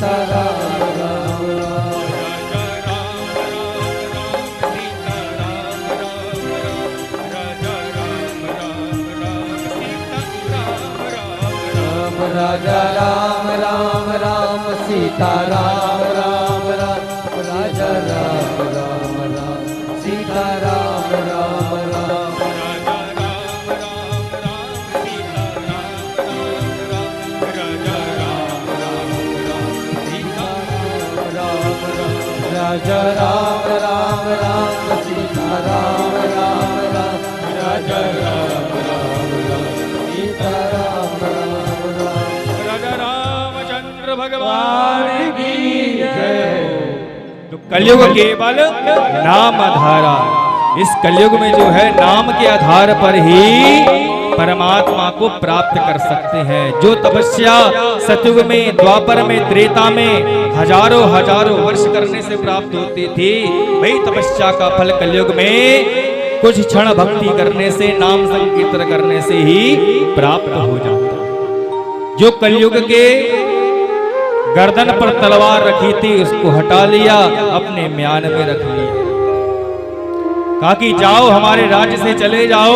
सीताराम राम राम। राजा राम राम राम सीताराम राम राम। राजा राम राम राम सीताराम राम राम। राजा राम राम राम सीताराम राम राम। राजा राम राम राम सीताराम राम राम। राजा रामचंद्र भगवान की जय। तो कलयुग केवल नाम आधारा। इस कलयुग में जो है नाम के आधार पर ही परमात्मा को प्राप्त कर सकते हैं। जो तपस्या सतयुग में, द्वापर में, त्रेता में हजारों हजारों वर्ष करने से प्राप्त होती थी, वही तपस्या का फल कलयुग में कुछ क्षण भक्ति करने से, नाम संकीर्तन करने से ही प्राप्त हो जाता। जो कलयुग के गर्दन पर तलवार रखी थी उसको हटा लिया, अपने म्यान में रख लिया। कहा कि जाओ हमारे राज्य से चले जाओ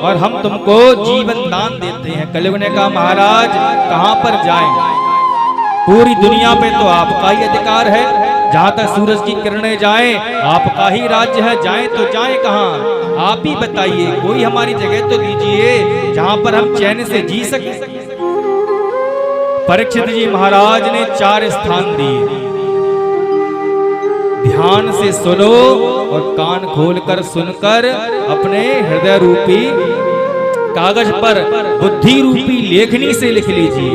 और हम तुमको जीवन दान देते हैं। कलयुग ने कहा महाराज कहां पर जाएं? पूरी दुनिया पे तो आपका ही अधिकार है, जहां तक सूरज की किरणें जाएं आपका ही राज्य है, जाएं तो जाएं कहां? आप ही बताइए, कोई हमारी जगह तो दीजिए जहां पर हम चैन से जी सके। परीक्षित जी महाराज ने 4 स्थान दिए। ध्यान से सुनो और कान खोलकर सुनकर अपने हृदय रूपी कागज पर बुद्धि रूपी लेखनी से लिख लीजिए।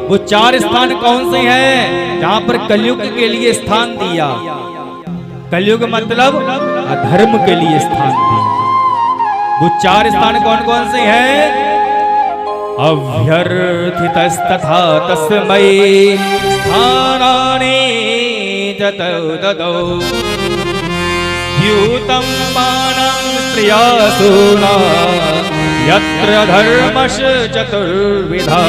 वो 4 स्थान कौन से हैं जहां पर कलयुग के लिए स्थान दिया? कलयुग मतलब अधर्म के लिए स्थान दिया। वो 4 स्थान कौन कौन से हैं? अभ्यर्थितस्तथा तस्मै स्थानानि जतौ ददौ द्यूतं पानं स्त्रियासूना यत्र धर्मश्च चतुर्विधा।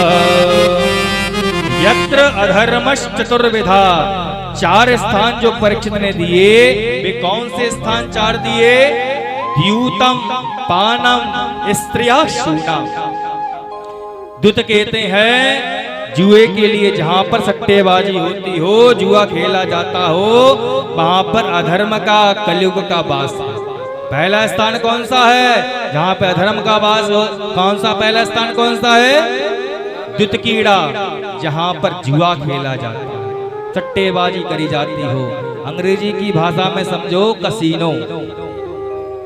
यत्र अधर्मश्च चतुर्विधा। 4 स्थान जो परीक्षित ने दिए वे कौन से स्थान 4 दिए? द्यूतं पानम स्त्रियासूना। द्युत कहते हैं जुए के लिए जहां पर सट्टेबाजी होती हो, जुआ खेला जाता हो, वहां पर अधर्म का, कलयुग का वास है। पहला स्थान कौन सा है जहां पर अधर्म का वास हो? कौन सा पहला स्थान कौन सा है? द्युत कीड़ा, जहां पर जुआ खेला जाता है, सट्टेबाजी करी जाती हो। अंग्रेजी की भाषा में समझो कसीनो।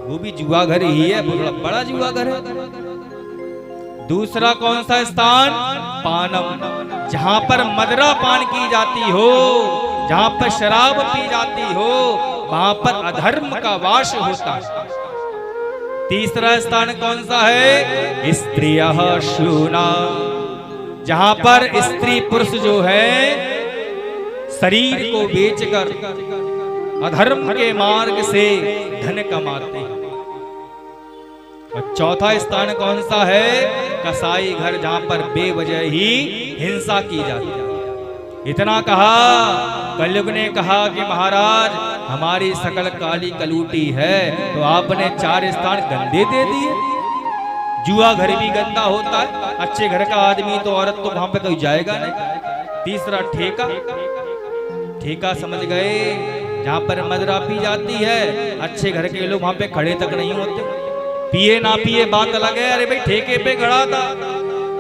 वो भी जुआ घर ही है, बड़ा जुआ घर है। दूसरा कौन सा स्थान? पानम, जहां पर मदिरा पान की जाती हो, जहां पर शराब पी जाती हो, वहां पर अधर्म का वास होता है। तीसरा स्थान कौन सा है? स्त्रियः शूना, जहां पर स्त्री पुरुष जो है शरीर को बेचकर अधर्म के मार्ग से धन कमाते हैं। और चौथा स्थान कौन सा है? कसाई घर, जहां पर बेवजह ही हिंसा की जाती है। इतना कहा, कलयुग ने कहा कि महाराज हमारी सकल काली कलूटी है, तो आपने 4 स्थान गंदे दे दिए। जुआ घर भी गंदा होता है, अच्छे घर का आदमी तो औरत तो वहां पे कोई जाएगा नहीं। तीसरा ठेका, ठेका समझ गए, जहां पर मदिरा पी जाती है, अच्छे घर के लोग वहां पे खड़े तक नहीं होते। पिए ना पिए बात अलग है, अरे भाई ठेके पे खड़ा था,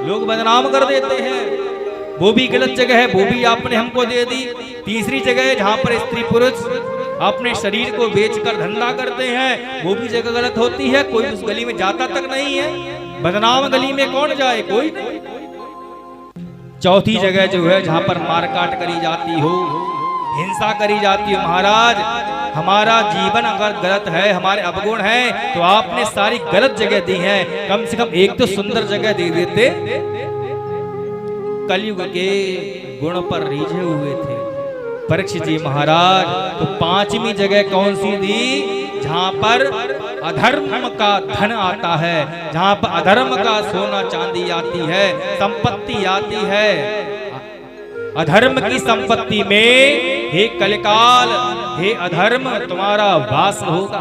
लोग बदनाम कर देते हैं, वो भी गलत जगह है, वो भी आपने हमको दे दी। तीसरी जगह है जहां पर स्त्री पुरुष अपने शरीर को बेचकर धंधा करते हैं, वो भी जगह गलत होती है, कोई उस गली में जाता तक नहीं है। बदनाम गली में कौन जाए? कोई नहीं। चौथी जगह जो है जहां पर मारकाट करी जाती हो, हिंसा करी जाती है। महाराज हमारा जीवन अगर गलत है, हमारे अवगुण हैं, तो आपने सारी गलत जगह दी है, कम से कम एक तो सुंदर जगह दे देते। कलयुग के गुण पर रीझे हुए थे परीक्षित जी महाराज। तो 5वीं जगह कौन सी दी? जहां पर अधर्म का धन आता है, जहां पर अधर्म का सोना चांदी आती है, संपत्ति आती है। अधर्म की संपत्ति में हे कलिकाल, हे अधर्म, तुम्हारा वास होगा।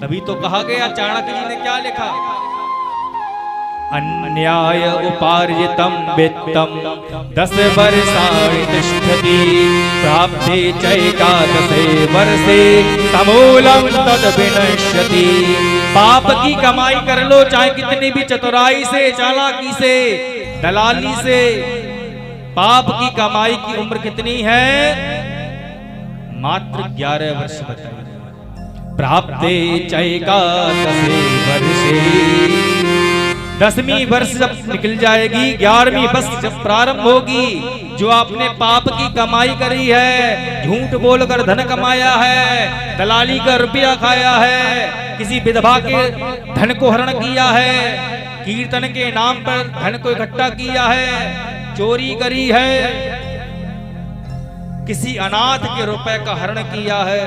तभी तो कहा गया, चाणक्य जी ने क्या लिखा, अन्याय उपार्जितम वित्तम 10 वर्षाणि तिष्ठति, प्राप्ते चैकादशे वर्षे समूलम तद विनश्यति। पाप की कमाई कर लो, चाहे कितनी भी चतुराई से, चालाकी से, दलाली से। पाप की कमाई की उम्र कितनी है? मात्र 11 वर्ष बताइए। प्राप्ते चैकादशे वर्षे, 10वीं वर्ष जब निकल जाएगी, 11वीं वर्ष जब प्रारंभ होगी, जो आपने पाप की कमाई करी है, झूठ बोलकर धन कमाया है, दलाली का रुपया खाया है, किसी विधवा के धन को हरण किया है, कीर्तन के नाम पर धन को इकट्ठा किया है, चोरी करी है, किसी अनाथ के रुपए का हरण किया है,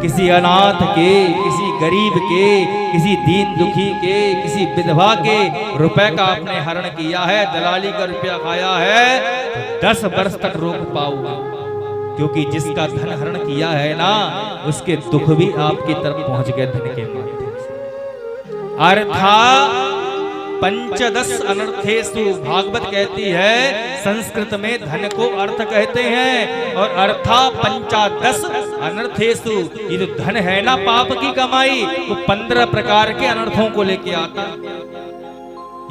किसी अनाथ के, किसी गरीब के, किसी दीन दुखी के, किसी विधवा के रुपए का आपने हरण किया है, दलाली का रुपया खाया है, तो 10 वर्ष तक रोक पाओगे। क्योंकि जिसका धन हरण किया है ना, उसके दुख भी आपकी तरफ पहुंच गए धन के माध्यम से। अर्थात पंचदश अनर्थेषु, भागवत कहती है, संस्कृत में धन को अर्थ कहते हैं, और अर्था पंचादश अनर्थेषु, ये जो धन है ना पाप की कमाई, वो 15 प्रकार के अनर्थों को लेके आता।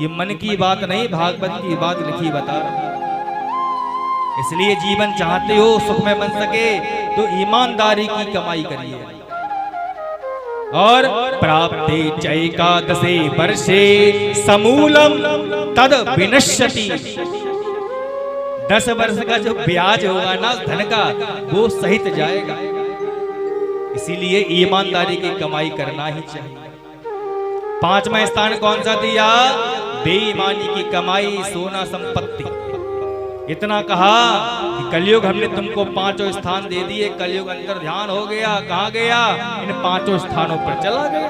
ये मन की बात नहीं, भागवत की बात लिखी बता रही। इसलिए जीवन चाहते हो सुख में बन सके तो ईमानदारी की कमाई करिए। और प्राप्ते चैकादशे वर्षे समूलम तद विनश्यति, 10 वर्ष का जो ब्याज होगा ना धन का, वो सहित जाएगा। इसीलिए ईमानदारी की कमाई करना ही चाहिए। 5वां स्थान कौन सा दिया? बेईमानी की कमाई, सोना संपत्ति। इतना कहा कि कलयुग हमने तुमको 5 स्थान दे दिए, कलयुग अंतर ध्यान हो गया, कहाँ गया? इन 5 स्थानों पर चला गया।